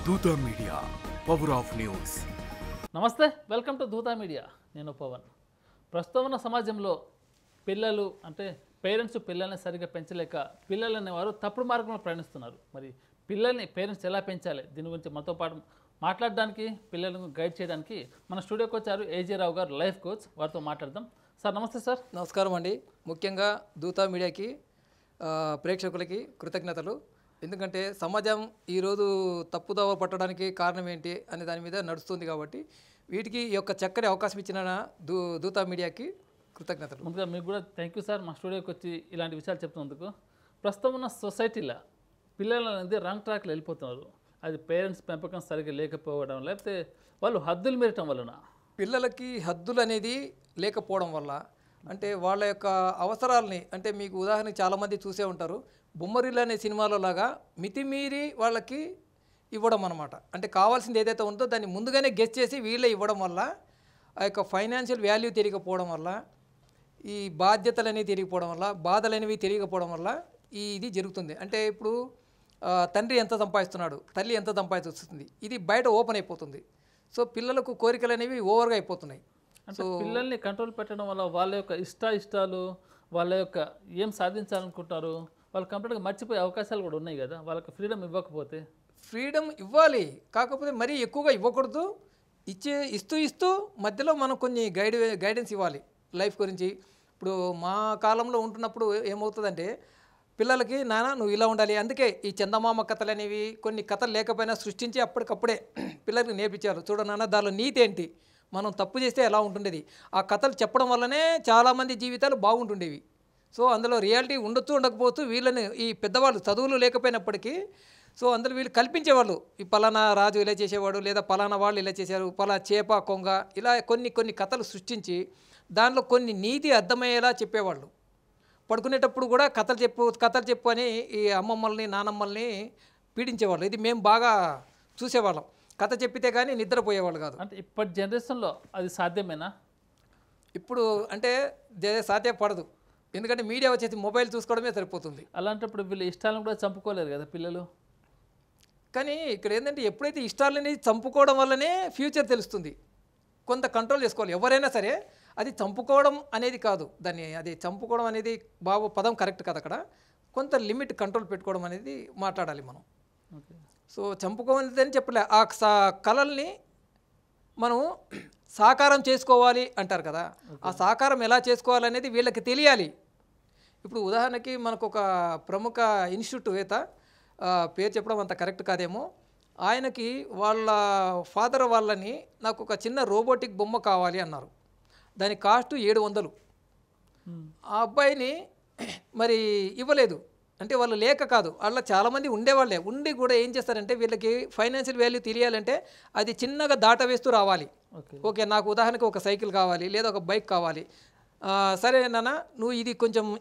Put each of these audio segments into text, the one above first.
దూత media power of news. నమస్తే, welcome to దూత మీడియా. నేను పవన్. ప్రస్తుతం ఉన్న సమాజంలో పిల్లలు అంటే పేరెంట్స్ పిల్లల్ని సరిగ్గా పెంచలేక పిల్లలు అనేవారు తప్పుడు మార్గంలో ప్రయాణిస్తున్నారు. మరి పిల్లల్ని పేరెంట్స్ ఎలా పెంచాలి, దీని గురించి మనతో పాటు మాట్లాడడానికి, పిల్లలను గైడ్ చేయడానికి మన స్టూడియోకి వచ్చారు ఏజే రావు గారు, లైఫ్ కోచ్. వారితో మాట్లాడదాం. సార్ నమస్తే. సార్ నమస్కారం అండి. ముఖ్యంగా దూత మీడియాకి ప్రేక్షకులకి కృతజ్ఞతలు. ఎందుకంటే సమాజం ఈరోజు తప్పుదోవ పట్టడానికి కారణం ఏంటి అనే దాని మీద నడుస్తుంది కాబట్టి వీటికి ఈ యొక్క చక్కని అవకాశం ఇచ్చిన దూత మీడియాకి కృతజ్ఞతలు. ముందుగా మీకు కూడా థ్యాంక్ యూ సార్, మా స్టూడియోకి వచ్చి ఇలాంటి విషయాలు చెప్తున్నందుకు. ప్రస్తుతం ఉన్న సొసైటీలో పిల్లలు అనేది రాంగ్ ట్రాక్లో వెళ్ళిపోతున్నారు. అది పేరెంట్స్ పెంపకం సరిగ్గా లేకపోవడం, లేకపోతే వాళ్ళు హద్దులు మీరటం వలన. పిల్లలకి హద్దులు అనేది లేకపోవడం వల్ల అంటే వాళ్ళ యొక్క అవసరాలని, అంటే మీకు ఉదాహరణకి చాలామంది చూసే ఉంటారు, బొమ్మరిల్లు అనే సినిమాలో లాగా మితిమీరి వాళ్ళకి ఇవ్వడం అనమాట. అంటే కావాల్సింది ఏదైతే ఉందో దాన్ని ముందుగానే గెస్ చేసి వీళ్ళే ఇవ్వడం వల్ల ఆ యొక్క ఫైనాన్షియల్ వాల్యూ తెలియకపోవడం వల్ల, ఈ బాధ్యతలు అనేవి తెలియకపోవడం వల్ల, బాధలు అనేవి తెలియకపోవడం వల్ల ఇది జరుగుతుంది. అంటే ఇప్పుడు తండ్రి ఎంత సంపాదిస్తున్నాడు, తల్లి ఎంత సంపాదిస్తుంది, ఇది బయట ఓపెన్ అయిపోతుంది. సో పిల్లలకు కోరికలు అనేవి ఓవర్గా అయిపోతున్నాయి. అంటే పిల్లల్ని కంట్రోల్ పెట్టడం వల్ల వాళ్ళ యొక్క ఇష్టాలు, వాళ్ళ యొక్క ఏం సాధించాలనుకుంటారు, వాళ్ళు కంప్లీట్గా మర్చిపోయే అవకాశాలు కూడా ఉన్నాయి కదా. వాళ్ళకి ఫ్రీడమ్ ఇవ్వకపోతే. ఫ్రీడమ్ ఇవ్వాలి, కాకపోతే మరీ ఎక్కువగా ఇవ్వకూడదు. ఇస్తూ మధ్యలో మనం కొన్ని గైడెన్స్ ఇవ్వాలి లైఫ్ గురించి. ఇప్పుడు మా కాలంలో ఉంటున్నప్పుడు ఏమవుతుందంటే పిల్లలకి, నాన్న నువ్వు ఇలా ఉండాలి, అందుకే ఈ చందమామ కథలు అనేవి కొన్ని కథలు లేకపోయినా సృష్టించి అప్పటికప్పుడే పిల్లలకి నేర్పించారు. చూడ నాన్న దానిలో నీతి ఏంటి, మనం తప్పు చేస్తే ఎలా ఉంటుండేది, ఆ కథలు చెప్పడం వల్లనే చాలామంది జీవితాలు బాగుంటుండేవి. సో అందులో రియాలిటీ ఉండొచ్చు ఉండకపోవచ్చు, వీళ్ళని ఈ పెద్దవాళ్ళు చదువులు లేకపోయినప్పటికీ సో అందులో వీళ్ళు కల్పించేవాళ్ళు, ఈ పలానా రాజు ఇలా చేసేవాడు, లేదా పలానా వాళ్ళు ఇలా చేశారు, చేప కొంగ, ఇలా కొన్ని కథలు సృష్టించి దానిలో కొన్ని నీతి అర్థమయ్యేలా చెప్పేవాళ్ళు. పడుకునేటప్పుడు కూడా కథలు చెప్పు అని ఈ అమ్మమ్మల్ని నానమ్మల్ని పీడించేవాళ్ళు. ఇది మేము బాగా చూసేవాళ్ళం. కథ చెప్పితే కానీ నిద్రపోయేవాళ్ళు కాదు. అంటే ఇప్పటి జనరేషన్లో అది సాధ్యమేనా? ఇప్పుడు అంటే సాధ్యపడదు. ఎందుకంటే మీడియా వచ్చేసి మొబైల్ చూసుకోవడమే సరిపోతుంది. అలాంటప్పుడు వీళ్ళు ఇష్టాలను కూడా చంపుకోలేరు కదా పిల్లలు. కానీ ఇక్కడ ఏంటంటే ఎప్పుడైతే ఇష్టాలని చంపుకోవడం వల్లనే ఫ్యూచర్ తెలుస్తుంది. కొంత కంట్రోల్ చేసుకోవాలి ఎవరైనా సరే. అది చంపుకోవడం అనేది కాదు, అది చంపుకోవడం అనేది పదం కరెక్ట్ కాదు. అక్కడ కొంత లిమిట్ కంట్రోల్ పెట్టుకోవడం అనేది మాట్లాడాలి మనం. ఓకే. సో చంపుకోవాలని చెప్పలే, ఆ కళల్ని మనం సాకారం చేసుకోవాలి అంటారు కదా. ఆ సాకారం ఎలా చేసుకోవాలనేది వీళ్ళకి తెలియాలి. ఇప్పుడు ఉదాహరణకి మనకు ఒక ప్రముఖ ఇన్స్టిట్యూట్ పేరు చెప్పడం అంత కరెక్ట్ కాదేమో, ఆయనకి వాళ్ళ ఫాదర్ వాళ్ళని నాకు ఒక చిన్న రోబోటిక్ బొమ్మ కావాలి అన్నారు. దాని కాస్ట్ 700. ఆ అబ్బాయిని మరి ఇవ్వలేదు. అంటే వాళ్ళు లేక కాదు, వాళ్ళ చాలామంది ఉండేవాళ్ళే, ఉండి కూడా ఏం చేస్తారంటే వీళ్ళకి ఫైనాన్షియల్ వాల్యూ తెలియాలంటే అది చిన్నగా దాటవేస్తూ రావాలి. ఓకే, నాకు ఉదాహరణకి ఒక సైకిల్ కావాలి, లేదా ఒక బైక్ కావాలి. సరే నాన్న నువ్వు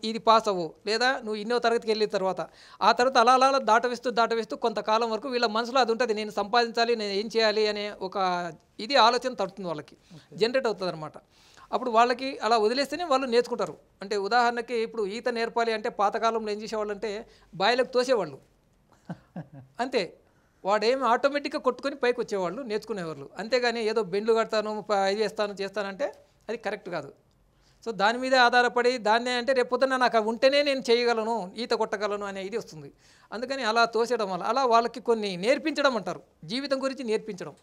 ఇది పాస్ అవ్వు, లేదా నువ్వు ఇన్నో తరగతికి వెళ్ళిన తర్వాత ఆ తర్వాత అలా దాటవేస్తూ కొంతకాలం వరకు వీళ్ళ మనసులో అది ఉంటుంది, నేను సంపాదించాలి, నేను ఏం చేయాలి అనే ఒక ఆలోచన తడుతుంది, వాళ్ళకి జనరేట్ అవుతుంది అనమాట. అప్పుడు వాళ్ళకి అలా వదిలేస్తేనే వాళ్ళు నేర్చుకుంటారు. అంటే ఉదాహరణకి ఇప్పుడు ఈత నేర్పాలి అంటే పాతకాలంలో ఏం చేసేవాళ్ళు అంటే బాయిలకు తోసేవాళ్ళు అంతే. వాడేమి ఆటోమేటిక్గా కొట్టుకొని పైకి వచ్చేవాళ్ళు, నేర్చుకునేవాళ్ళు. అంతేగాని ఏదో బెండ్లు కడతాను, ఇది చేస్తానంటే అది కరెక్ట్ కాదు. సో దాని మీద ఆధారపడి దాన్నే అంటే రేపొద్దున నాకు ఉంటేనే నేను చేయగలను, ఈత కొట్టగలను అనే ఇది వస్తుంది. అందుకని అలా తోసేయడం వల్ల అలా వాళ్ళకి కొన్ని నేర్పించడం అంటారు, జీవితం గురించి నేర్పించడం.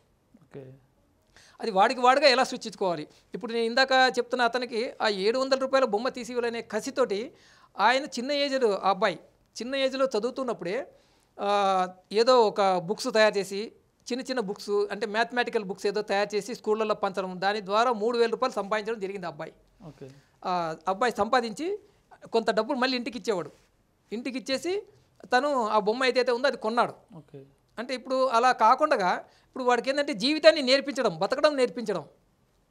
ఓకే. అది వాడిగా ఎలా సృష్టించుకోవాలి. ఇప్పుడు నేను ఇందాక చెప్తున్న అతనికి ఆ 700 రూపాయల బొమ్మ తీసి ఇవ్వాలనే కసితోటి ఆయన ఆ అబ్బాయి చిన్న ఏజ్లో చదువుతున్నప్పుడే ఏదో ఒక బుక్స్ తయారు చేసి, చిన్న బుక్స్ అంటే మ్యాథమెటికల్ బుక్స్ ఏదో తయారు చేసి స్కూళ్ళల్లో పంచడం, దాని ద్వారా 3000 రూపాయలు సంపాదించడం జరిగింది అబ్బాయి. ఓకే. అబ్బాయి సంపాదించి కొంత డబ్బులు మళ్ళీ ఇంటికి ఇచ్చేవాడు. ఇంటికి ఇచ్చేసి తను ఆ బొమ్మ ఏదైతే ఉందో అది కొన్నాడు. ఓకే. అంటే ఇప్పుడు అలా కాకుండా ఇప్పుడు వాడికి ఏంటంటే జీవితాన్ని నేర్పించడం, బతకడం నేర్పించడం,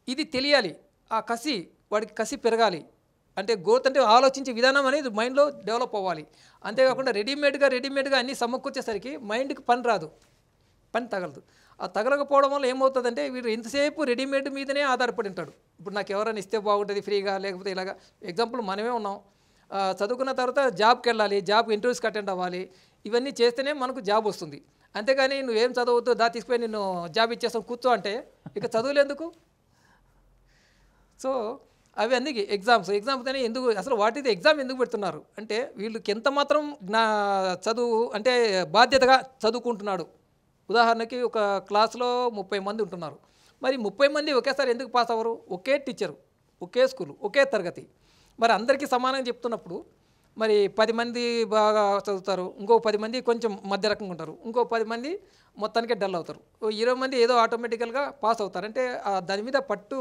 ఇది తెలియాలి. ఆ వాడికి కసి పెరగాలి. అంటే గ్రోత్ అంటే ఆలోచించే విధానం అనేది మైండ్లో డెవలప్ అవ్వాలి. అంతేకాకుండా రెడీమేడ్గా అన్నీ సమకూర్చేసరికి మైండ్కి పని రాదు, పని తగలదు. ఆ తగలకపోవడం వల్ల ఏమవుతుందంటే వీడు ఎంతసేపు రెడీమేడ్ మీదనే ఆధారపడి ఉంటాడు. ఇప్పుడు నాకు ఎవరైనా ఇస్తే బాగుంటుంది ఫ్రీగా, లేకపోతే ఇలాగా. ఎగ్జాంపుల్ మనమే ఉన్నాం, చదువుకున్న తర్వాత జాబ్కి వెళ్ళాలి, జాబ్ ఇంటర్వ్యూస్కి అటెండ్ అవ్వాలి, ఇవన్నీ చేస్తేనే మనకు జాబ్ వస్తుంది. అంతేగాని నువ్వేం చదవద్దు దా తీసుకుపోయి నిన్ను జాబ్ ఇచ్చేస్తాం కూర్చో అంటే ఇక చదువులు ఎందుకు? సో అవి అందుకే ఎగ్జామ్స్ అని ఎందుకు అసలు వాటిది ఎగ్జామ్ ఎందుకు పెడుతున్నారు అంటే వీళ్ళకి ఎంత మాత్రం చదువు అంటే బాధ్యతగా చదువుకుంటున్నాడు. ఉదాహరణకి ఒక క్లాస్లో 30 మంది ఉంటున్నారు. మరి 30 మంది ఒకేసారి ఎందుకు పాస్ అవ్వరు? ఒకే టీచరు, ఒకే స్కూలు, ఒకే తరగతి, మరి అందరికీ సమానంగా చెప్తున్నప్పుడు మరి 10 మంది బాగా చదువుతారు, ఇంకో 10 మంది కొంచెం మధ్య రకంగా ఉంటారు, ఇంకో 10 మంది మొత్తానికే డల్ అవుతారు, 20 మంది ఏదో ఆటోమేటికల్గా పాస్ అవుతారు. అంటే దాని మీద పట్టు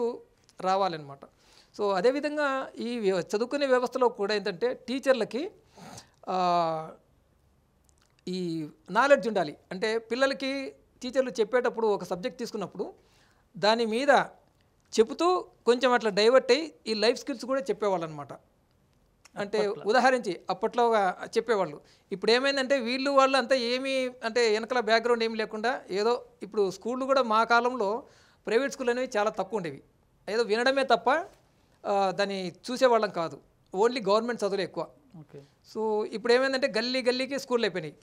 రావాలన్నమాట. సో అదేవిధంగా ఈ చదువుకునే వ్యవస్థలో కూడా ఏంటంటే టీచర్లకి ఈ నాలెడ్జ్ ఉండాలి. అంటే పిల్లలకి టీచర్లు చెప్పేటప్పుడు ఒక సబ్జెక్ట్ తీసుకున్నప్పుడు దాని మీద చెబుతూ కొంచెం అట్లా డైవర్ట్ అయ్యి ఈ లైఫ్ స్కిల్స్ కూడా చెప్పేవాళ్ళు అనమాట. అంటే ఉదాహరించి అప్పట్లో చెప్పేవాళ్ళు. ఇప్పుడు ఏమైందంటే వాళ్ళు అంతా ఏమీ అంటే వెనకాల బ్యాక్గ్రౌండ్ ఏమి లేకుండా ఏదో ఇప్పుడు స్కూళ్ళు కూడా మా కాలంలో ప్రైవేట్ స్కూల్ అనేవి చాలా తక్కువ ఉండేవి. ఏదో వినడమే తప్ప దాన్ని చూసేవాళ్ళం కాదు. ఓన్లీ గవర్నమెంట్ చదువులు ఎక్కువ. సో ఇప్పుడు ఏమైందంటే గల్లీకి స్కూళ్ళు అయిపోయినాయి.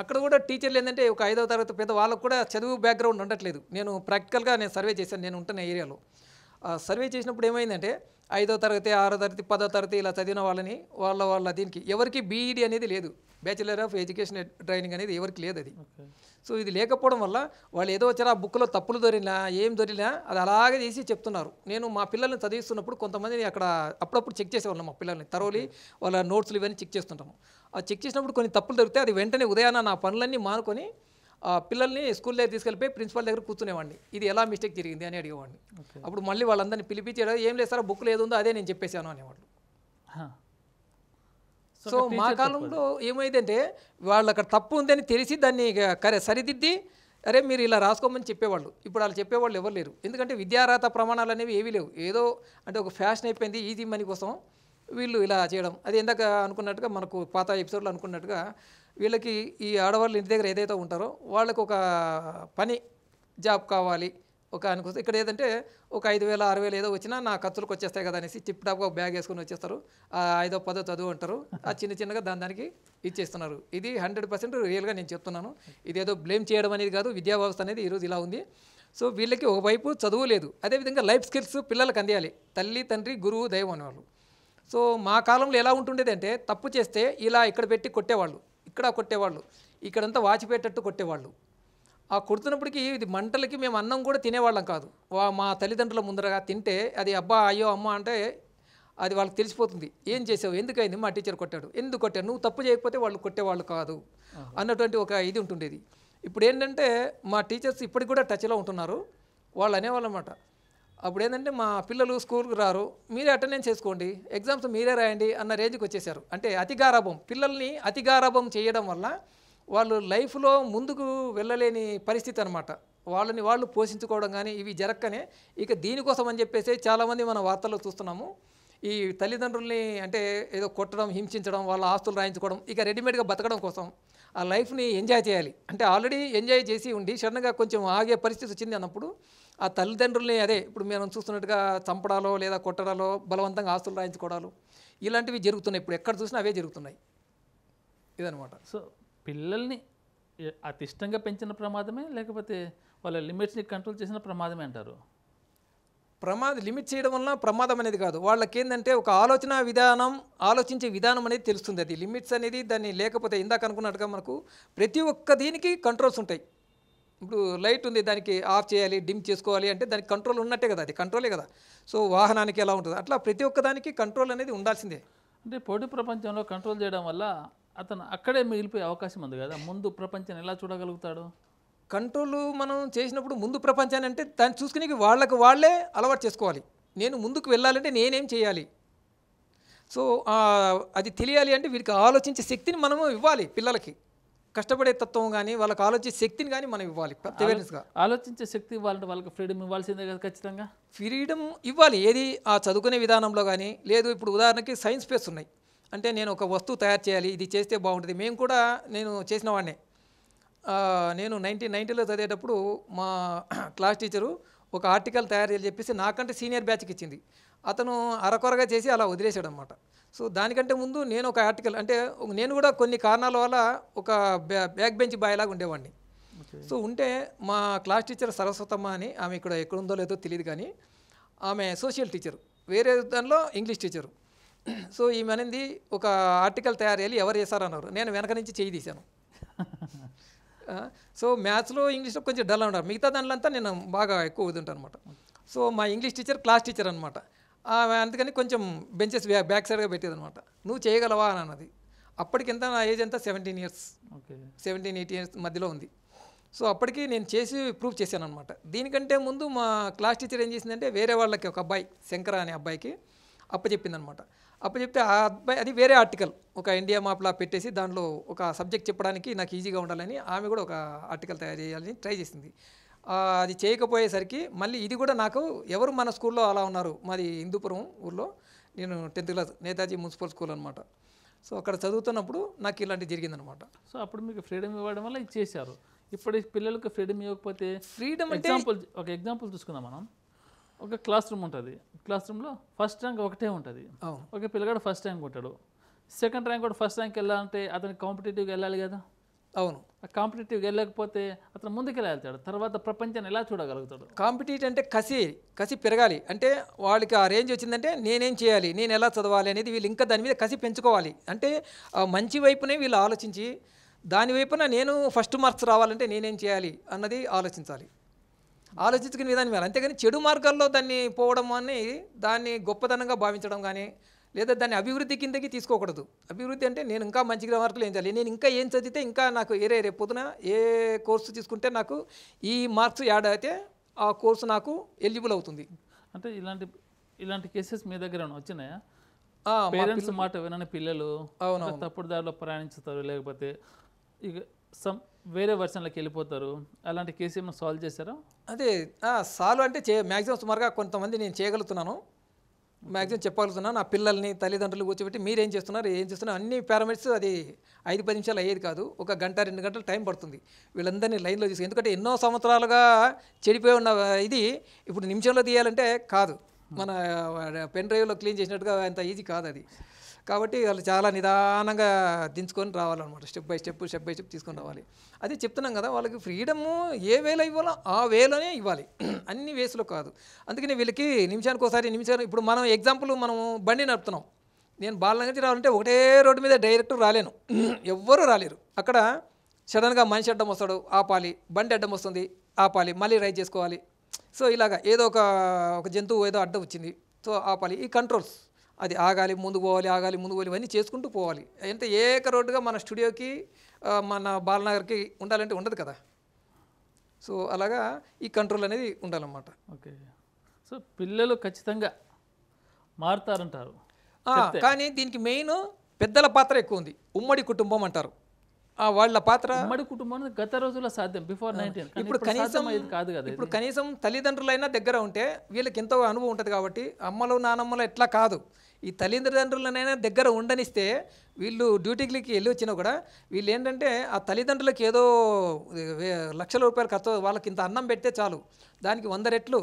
అక్కడ కూడా టీచర్లు ఏంటంటే ఒక 5వ తరగతి పెద్ద వాళ్ళకు కూడా చదువు బ్యాక్గ్రౌండ్ ఉండట్లేదు. నేను ప్రాక్టికల్గా సర్వే చేశాను నేను ఉంటున్న ఏరియాలో. సర్వే చేసినప్పుడు ఏమైందంటే 5వ తరగతి 6వ తరగతి 10వ తరగతి ఇలా చదివిన వాళ్ళని వాళ్ళ దీనికి ఎవరికి బీఈడీ అనేది లేదు, బ్యాచిలర్ ఆఫ్ ఎడ్యుకేషన్ ట్రైనింగ్ అనేది ఎవరికి లేదు అది. సో ఇది లేకపోవడం వల్ల వాళ్ళు ఏదో వచ్చారు ఆ బుక్లో తప్పులు దొరికినా ఏం దొరికినా అది అలాగే తీసి చెప్తున్నారు. నేను మా పిల్లల్ని చదివిస్తున్నప్పుడు కొంతమందిని అక్కడ అప్పుడప్పుడు చెక్ చేసేవాళ్ళం. మా పిల్లల్ని తరోలి వాళ్ళ నోట్స్లు ఇవన్నీ చెక్ చేస్తుంటాము. ఆ చెక్ చేసినప్పుడు కొన్ని తప్పులు దొరికితే అది వెంటనే ఉదయాన నా పనులన్నీ మానుకొని పిల్లల్ని స్కూల్ దగ్గర తీసుకెళ్ళిపోయి ప్రిన్సిపల్ దగ్గర కూర్చునేవాడిని. ఇది ఎలా మిస్టేక్ జరిగింది అని అడిగేవాడిని. అప్పుడు మళ్ళీ వాళ్ళందరినీ పిలిపించి ఏం లేదు సార్ బుక్లో ఏదో ఉందో అదే నేను చెప్పేశాను అనేవాళ్ళు. సో మా కాలంలో ఏమైందంటే వాళ్ళు అక్కడ తప్పు ఉందని తెలిసి దాన్ని సరిదిద్ది అరే మీరు ఇలా రాసుకోమని చెప్పేవాళ్ళు. ఇప్పుడు వాళ్ళు చెప్పేవాళ్ళు ఎవరు లేరు. ఎందుకంటే విద్యార్హత ప్రమాణాలు అనేవి ఏవీ లేవు. ఏదో అంటే ఒక ఫ్యాషన్ అయిపోయింది ఈజీ మనీ కోసం వీళ్ళు ఇలా చేయడం. అది ఇందాక అనుకున్నట్టుగా మనకు పాత ఎపిసోడ్లో అనుకున్నట్టుగా వీళ్ళకి ఈ ఆడవాళ్ళు ఇంటి దగ్గర ఏదైతే ఉంటారో వాళ్ళకు ఒక పని జాబ్ కావాలి ఒక అనుకో. ఇక్కడ ఏదంటే ఒక 5,000 6,000 ఏదో వచ్చినా నా ఖర్చులకు వచ్చేస్తాయి కదా అనేసి చిప్ టాప్గా ఒక బ్యాగ్ వేసుకొని వచ్చేస్తారు. 5వ 10వ చదువు అంటారు. ఆ చిన్నగా దానికి ఇచ్చేస్తున్నారు. ఇది 100% రియల్గా నేను చెప్తున్నాను. ఇదేదో బ్లేమ్ చేయడం అనేది కాదు. విద్యా వ్యవస్థ అనేది ఈరోజు ఇలా ఉంది. సో వీళ్ళకి ఒకవైపు చదువు లేదు, అదేవిధంగా లైఫ్ స్కిల్స్ పిల్లలకు అందియాలి. తల్లి తండ్రి గురువు దైవం అనేవాళ్ళు. సో మా కాలంలో ఎలా ఉంటుండేది అంటే తప్పు చేస్తే ఇలా ఇక్కడ పెట్టి కొట్టేవాళ్ళు, ఇక్కడ కొట్టేవాళ్ళు, ఇక్కడంతా వాచిపెట్టేటట్టు కొట్టేవాళ్ళు. ఆ కొడుతున్నప్పటికీ ఇది మంటలకి మేము అన్నం కూడా తినేవాళ్ళం కాదు. మా తల్లిదండ్రుల ముందరగా తింటే అది అబ్బా అయ్యో అమ్మ అంటే అది వాళ్ళకి తెలిసిపోతుంది. ఏం చేసావు, ఎందుకైంది, మా టీచర్ కొట్టాడు, ఎందుకు కొట్టాడు, నువ్వు తప్పు చేయకపోతే వాళ్ళు కొట్టేవాళ్ళు కాదు అన్నటువంటి ఒక ఇది ఉంటుండేది. ఇప్పుడు ఏంటంటే మా టీచర్స్ ఇప్పటికి కూడా టచ్లో ఉంటున్నారు. వాళ్ళు అనేవాళ్ళు అన్నమాట. అప్పుడు ఏంటంటే మా పిల్లలు స్కూల్కి రారు, మీరే అటెండెన్స్ చేసుకోండి, ఎగ్జామ్స్ మీరే రాయండి అన్న రేంజ్కి వచ్చేసారు. అంటే అతిగారాభం, పిల్లల్ని అతిగారాభం చేయడం వల్ల వాళ్ళు లైఫ్లో ముందుకు వెళ్ళలేని పరిస్థితి అనమాట. వాళ్ళని వాళ్ళు పోషించుకోవడం కానీ ఇవి జరక్కనే ఇక దీనికోసం అని చెప్పేసి చాలామంది మన వార్తల్లో చూస్తున్నాము. ఈ తల్లిదండ్రుల్ని అంటే ఏదో కొట్టడం, హింసించడం, వాళ్ళ ఆస్తులు రాయించుకోవడం, ఇక రెడీమేడ్గా బతకడం కోసం ఆ లైఫ్ని ఎంజాయ్ చేయాలి. అంటే ఆల్రెడీ ఎంజాయ్ చేసి ఉండి సడన్గా కొంచెం ఆగే పరిస్థితి వచ్చింది అన్నప్పుడు ఆ తల్లిదండ్రుల్ని అదే ఇప్పుడు మేము చూస్తున్నట్టుగా చంపడాలో లేదా కొట్టడాలో బలవంతంగా ఆస్తులు రాయించుకోవడాలు ఇలాంటివి జరుగుతున్నాయి. ఇప్పుడు ఎక్కడ చూసినా అవే జరుగుతున్నాయి. ఇదనమాట. సో పిల్లల్ని అతి ఇష్టంగా పెంచిన ప్రమాదమే, లేకపోతే వాళ్ళ లిమిట్స్ని కంట్రోల్ చేసిన ప్రమాదమే అంటారు? లిమిట్ చేయడం వల్ల ప్రమాదం అనేది కాదు. వాళ్ళకి ఏంటంటే ఒక ఆలోచించే విధానం అనేది తెలుస్తుంది. అది లిమిట్స్ అనేది దాన్ని లేకపోతే ఇందాక అనుకున్నట్టుగా మనకు ప్రతి ఒక్క దీనికి కంట్రోల్స్ ఉంటాయి. ఇప్పుడు లైట్ ఉంది, దానికి ఆఫ్ చేయాలి, డిమ్ చేసుకోవాలి అంటే దానికి కంట్రోల్ ఉన్నట్టే కదా, అది కంట్రోలే కదా. సో వాహనానికి ఎలా ఉంటుంది అట్లా ప్రతి ఒక్క దానికి కంట్రోల్ అనేది ఉండాల్సిందే. అంటే పోటీ ప్రపంచంలో కంట్రోల్ చేయడం వల్ల అతను అక్కడే మిగిలిపోయే అవకాశం ఉంది కదా. ముందు ప్రపంచాన్ని ఎలా చూడగలుగుతాడు? కంట్రోల్ మనం చేసినప్పుడు ముందు ప్రపంచాన్ని అంటే దాన్ని చూసుకునే వాళ్ళే అలవాటు చేసుకోవాలి. నేను ముందుకు వెళ్ళాలంటే నేనేం చేయాలి, సో అది తెలియాలి అంటే వీరికి ఆలోచించే శక్తిని మనము ఇవ్వాలి. పిల్లలకి కష్టపడే తత్వం కానీ వాళ్ళకి ఆలోచించే శక్తిని కానీ మనం ఇవ్వాలి. అవేర్నెస్గా ఆలోచించే శక్తి ఇవ్వాలంటే వాళ్ళకి ఫ్రీడమ్ ఇవ్వాల్సిందే కదా. ఖచ్చితంగా ఫ్రీడమ్ ఇవ్వాలి. ఏది ఆ చదువుకునే విధానంలో కానీ లేదు. ఇప్పుడు ఉదాహరణకి సైన్స్ ఫేర్స్ ఉన్నాయి. అంటే నేను ఒక వస్తువు తయారు చేయాలి, ఇది చేస్తే బాగుంటుంది. మేము కూడా నేను చేసిన వాడినే. నేను 1990లో చదివేటప్పుడు మా క్లాస్ టీచరు ఒక ఆర్టికల్ తయారు చేయాలి చెప్పేసి నాకంటే సీనియర్ బ్యాచ్కి ఇచ్చింది. అతను అరకొరగా చేసి అలా వదిలేసాడు అనమాట. సో దానికంటే ముందు నేను ఒక ఆర్టికల్ అంటే నేను కూడా కొన్ని కారణాల వల్ల ఒక బ్యాక్ బెంచ్ బాయ్ లాగా ఉండేవాడిని. సో ఉంటే మా క్లాస్ టీచర్ సరస్వతమ్మ అని, ఆమె ఇక్కడ ఎక్కడుందో లేదో తెలియదు కానీ ఆమె సోషల్ టీచరు, వేరే దానిలో ఇంగ్లీష్ టీచరు. సో ఈమె అనేది ఒక ఆర్టికల్ తయారు చేయాలి, ఎవరు చేశారన్నారు. నేను వెనక నుంచి చేయి తీశాను. సో మ్యాథ్స్లో ఇంగ్లీష్లో కొంచెం డల్ ఉన్నారు, మిగతా దాంట్లో అంతా నేను బాగా ఎక్కువ ఉంటాను అనమాట. సో మా ఇంగ్లీష్ టీచర్ క్లాస్ టీచర్ అనమాట. అందుకని కొంచెం బెంచెస్ బ్యాక్ సైడ్గా పెట్టేది అనమాట. నువ్వు చేయగలవా అని అన్నది. అప్పటికింత నా ఏజ్ అంతా 17 years, 17-18 years మధ్యలో ఉంది. సో అప్పటికి నేను చేసి ప్రూవ్ చేశాను అనమాట. దీనికంటే ముందు మా క్లాస్ టీచర్ ఏం చేసిందంటే వేరే వాళ్ళకి ఒక అబ్బాయి శంకర అనే అబ్బాయికి అప్పచెప్పిందనమాట. అప్పచెప్తే ఆ అబ్బాయి అది వేరే ఆర్టికల్ ఒక ఇండియా మ్యాప్లా పెట్టేసి దాంట్లో ఒక సబ్జెక్ట్ చెప్పడానికి నాకు ఈజీగా ఉండాలని ఆమె కూడా ఒక ఆర్టికల్ తయారు చేయాలని ట్రై చేసింది. అది చేయకపోయేసరికి మళ్ళీ ఇది కూడా నాకు ఎవరు మన స్కూల్లో అలా ఉన్నారు. మాది హిందూపురం ఊర్లో, నేను 10th class Netaji municipal school అనమాట. సో అక్కడ చదువుతున్నప్పుడు నాకు ఇలాంటి జరిగిందనమాట. సో అప్పుడు మీకు ఫ్రీడమ్ ఇవ్వడం వల్ల ఇది చేశారు. ఇప్పుడు పిల్లలకు ఫ్రీడమ్ ఇవ్వకపోతే ఫ్రీడమ్ అంటే ఒక ఎగ్జాంపుల్ చూసుకుందాం మనం. ఒక క్లాస్ రూమ్ ఉంటుంది, క్లాస్ రూమ్లో ఫస్ట్ ర్యాంక్ ఒకటే ఉంటుంది. ఒక పిల్లగాడు ఫస్ట్ ర్యాంక్ ఉంటాడు, సెకండ్ ర్యాంక్ కూడా ఫస్ట్ ర్యాంక్ వెళ్ళాలంటే అతను కాంపిటేటివ్గా వెళ్ళాలి కదా. అవును, ఆ కాంపిటేటివ్గా వెళ్ళకపోతే అతను ముందుకు వెళ్తాడు, తర్వాత ప్రపంచాన్ని ఎలా చూడగలుగుతాడు. కాంపిటేటివ్ అంటే కసి పెరగాలి. అంటే వాళ్ళకి ఆ రేంజ్ వచ్చిందంటే నేనేం చేయాలి, నేను ఎలా చదవాలి అనేది వీళ్ళు ఇంకా దాని మీద కసి పెంచుకోవాలి. అంటే మంచి వైపునే వీళ్ళు ఆలోచించి దాని వైపున నేను ఫస్ట్ మార్క్స్ రావాలంటే నేనేం చేయాలి అన్నది ఆలోచించాలి. ఆలోచించుకునే విధానం వేరు. అంతేగాని చెడు మార్గాల్లో దాన్ని పోవడం అని దాన్ని గొప్పతనంగా భావించడం కానీ లేదా దాన్ని అభివృద్ధి కిందకి తీసుకోకూడదు. అభివృద్ధి అంటే నేను ఇంకా మంచిగా మార్కులు ఏం చేయాలి, నేను ఇంకా ఏం చదివితే ఇంకా నాకు రేపు పొద్దున ఏ కోర్సు తీసుకుంటే నాకు ఈ మార్క్స్ యాడ్ అయితే ఆ కోర్సు నాకు ఎలిజిబుల్ అవుతుంది. అంటే ఇలాంటి కేసెస్ మీ దగ్గర వచ్చినాయా? పేరెంట్స్ మాట వినని పిల్లలు తప్పుడు దారిలో ప్రయాణించుతారు, లేకపోతే ఇక వేరే వర్షన్లోకి వెళ్ళిపోతారు, అలాంటి కేసు ఏమైనా సాల్వ్ చేశారా? అదే సాల్వ్ అంటే మ్యాక్సిమం సుమారుగా కొంతమంది నేను చేయగలుగుతున్నాను, మ్యాక్సిమం చెప్పగలుగుతున్నాను. నా పిల్లల్ని తల్లిదండ్రులు కూర్చోబెట్టి మీరేం చేస్తున్నారు అన్ని పారామీటర్స్ అది 5-10 నిమిషాలు అయ్యేది కాదు, 1 గంట 2 గంటలు టైం పడుతుంది వీళ్ళందరినీ లైన్లో తీసుకు. ఎందుకంటే ఎన్నో సంవత్సరాలుగా చెడిపోయి ఉన్న ఇది ఇప్పుడు నిమిషంలో తీయాలంటే కాదు, మన పెన్ డ్రైవ్లో క్లీన్ చేసినట్టుగా అంత ఈజీ కాదు అది. కాబట్టి వాళ్ళు చాలా నిదానంగా దించుకొని రావాలన్నమాట, స్టెప్ బై స్టెప్ తీసుకొని రావాలి. అది చెప్తున్నాం కదా, వాళ్ళకి ఫ్రీడము ఏ వేలో ఇవ్వాలో ఆ వేలోనే ఇవ్వాలి, అన్ని వేస్లో కాదు. అందుకని వీళ్ళకి నిమిషానికి ఒకసారి ఇప్పుడు మనం ఎగ్జాంపుల్ మనము బండి నడుపుతున్నాం, నేను బాలనగర్ నుంచి రావాలంటే ఒకటే రోడ్డు మీద డైరెక్ట్ రాలేను, ఎవ్వరూ రాలేరు. అక్కడ సడన్గా మనిషి అడ్డం వస్తాడు, ఆపాలి, బండి అడ్డం వస్తుంది ఆపాలి, మళ్ళీ రైడ్ చేసుకోవాలి. సో ఇలాగా ఏదో ఒక జంతువు ఏదో అడ్డం వచ్చింది, సో ఆపాలి. ఈ కంట్రోల్స్ అది ఆగాలి, ముందుకు పోవాలి, ఇవన్నీ చేసుకుంటూ పోవాలి. అంటే ఏక రోడ్డుగా మన స్టూడియోకి మన బాలనగర్కి ఉండాలంటే ఉండదు కదా. సో అలాగా ఈ కంట్రోల్ అనేది ఉండాలన్నమాట. ఓకే, సో పిల్లలు ఖచ్చితంగా మారుతారంటారు, కానీ దీనికి మెయిన్ పెద్దల పాత్ర ఎక్కువ ఉంది. ఉమ్మడి కుటుంబం అంటారు, వాళ్ళ పాత్ర. ఉమ్మడి కుటుంబం గత రోజుల్లో సాధ్యం, బిఫోర్ 19. ఇప్పుడు కనీసం కాదు కదా, ఇప్పుడు కనీసం తల్లిదండ్రులైనా దగ్గర ఉంటే వీళ్ళకి ఎంతో అనుభవం ఉంటుంది కాబట్టి, అమ్మలు నానమ్మలు ఎట్లా కాదు, ఈ తల్లిదండ్రులనైనా దగ్గర ఉండనిస్తే వీళ్ళు డ్యూటీకి వెళ్ళి వచ్చినా కూడా వీళ్ళు ఏంటంటే ఆ తల్లిదండ్రులకి ఏదో లక్షల రూపాయలు ఖర్చు, వాళ్ళకి ఇంత అన్నం పెడితే చాలు, దానికి 100 రెట్లు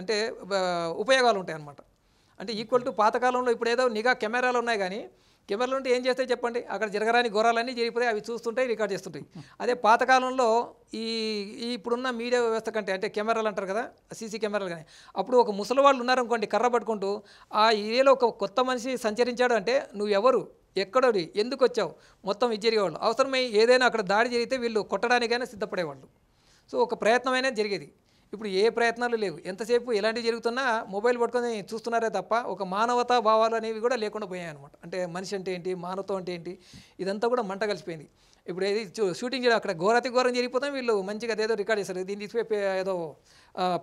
అంటే ఉపయోగాలు ఉంటాయి అన్నమాట. అంటే ఈక్వల్ టు పాతకాలంలో ఇప్పుడు ఏదో నిఘా కెమెరాలు ఉన్నాయి, కానీ కెమెరాలు ఉంటే ఏం చేస్తాయి చెప్పండి, అక్కడ జరగరాని ఘోరాలన్నీ జరిగిపోతాయి, అవి చూస్తుంటాయి, రికార్డ్ చేస్తుంటాయి. అదే పాతకాలంలో ఈ ఇప్పుడున్న మీడియా వ్యవస్థ కంటే, అంటే కెమెరాలు అంటారు కదా, సీసీ కెమెరాలు, కానీ అప్పుడు ఒక ముసలి వాళ్ళు ఉన్నారనుకోండి కర్ర పట్టుకుంటూ, ఆ ఏరియాలో ఒక కొత్త మనిషి సంచరించాడు అంటే నువ్వు ఎవరు, ఎక్కడోడి, ఎందుకు వచ్చావు, మొత్తం ఇది జరిగేవాళ్ళు. అవసరమై ఏదైనా అక్కడ దాడి జరిగితే వీళ్ళు కొట్టడానికైనా సిద్ధపడేవాళ్ళు. సో ఒక ప్రయత్నం అనేది జరిగేది. ఇప్పుడు ఏ ప్రయత్నాలు లేవు, ఎంతసేపు ఎలాంటివి జరుగుతున్నా మొబైల్ పట్టుకొని చూస్తున్నారే తప్ప ఒక మానవతా భావాలు అనేవి కూడా లేకుండా పోయాయి అనమాట. అంటే మనిషి అంటే ఏంటి, మానవత్వం అంటే ఏంటి, ఇదంతా కూడా మంట కలిసిపోయింది. ఇప్పుడు ఏది షూటింగ్ చేయడం అక్కడ ఘోరం జరిగిపోతాం, వీళ్ళు మంచిగా అదేదో రికార్డ్ చేస్తారు, దీన్ని తీసుకుపోయి ఏదో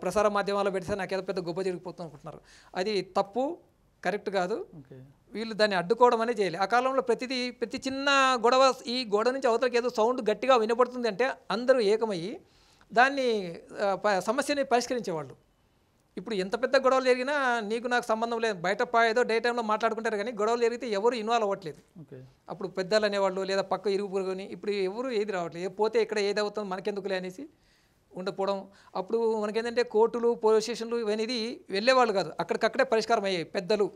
ప్రసార మాధ్యమాల్లో పెడితే నాకు ఏదో పెద్ద గొప్ప జరిగిపోతుంది అనుకుంటున్నారు. అది తప్పు, కరెక్ట్ కాదు. వీళ్ళు దాన్ని అడ్డుకోవడం అనేది చేయాలి. ఆ కాలంలో ప్రతి చిన్న గొడవ, ఈ గొడవ నుంచి అవతలకి ఏదో సౌండ్ గట్టిగా వినపడుతుంది అంటే అందరూ ఏకమయ్యి దాన్ని సమస్యని పరిష్కరించేవాళ్ళు. ఇప్పుడు ఎంత పెద్ద గొడవలు జరిగినా నీకు నాకు సంబంధం లేదు, బయట ఏదో డే టైంలో మాట్లాడుకుంటారు, కానీ గొడవలు జరిగితే ఎవరు ఇన్వాల్వ్ అవ్వట్లేదు. అప్పుడు పెద్దలు అనేవాళ్ళు లేదా పక్క ఇరుగు పొరుగుని, ఇప్పుడు ఎవరు ఏది రావట్లేదు, పోతే ఇక్కడ ఏది అవుతుందో మనకెందుకులే అనేసి ఉండకపోవడం. అప్పుడు మనకేంటంటే కోర్టులు, పోలీస్ స్టేషన్లు ఇవన్నీ వెళ్ళేవాళ్ళు కాదు, అక్కడికక్కడే పరిష్కారం అయ్యాయి పెద్దలు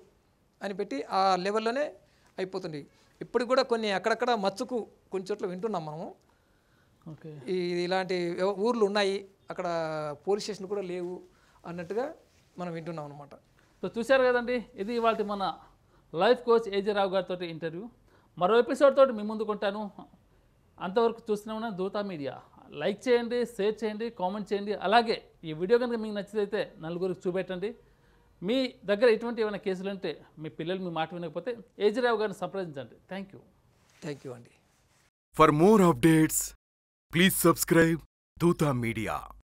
అని పెట్టి ఆ లెవెల్లోనే అయిపోతుంది. ఇప్పుడు కూడా కొన్ని అక్కడక్కడ మచ్చుకు కొన్ని చోట్ల వింటున్నాం మనము. ఓకే. ఇలాంటి ఊర్లు ఉన్నాయి, అక్కడ పోలీస్ స్టేషన్ కూడా లేవు అన్నట్టుగా మనం వింటున్నాం అనమాట. సో చూశారు కదండి, ఇది ఇవాళ మన లైఫ్ కోచ్ ఏజే రావు గారితో ఇంటర్వ్యూ. మరో ఎపిసోడ్ తోటి మీ ముందుకు ఉంటాను. అంతవరకు చూస్తూనే ఉన్న ధూతా మీడియా. లైక్ చేయండి, షేర్ చేయండి, కామెంట్ చేయండి. అలాగే ఈ వీడియో కనుక మీకు నచ్చితే నలుగురికి చూపెట్టండి. మీ దగ్గర ఎటువంటి ఏమైనా కేసులు ఉంటే మీ పిల్లలు మీ మాట వినకపోతే ఏజే రావు గారిని సంప్రదించండి. థ్యాంక్ యూ అండి. For more updates, please subscribe Dutta Media.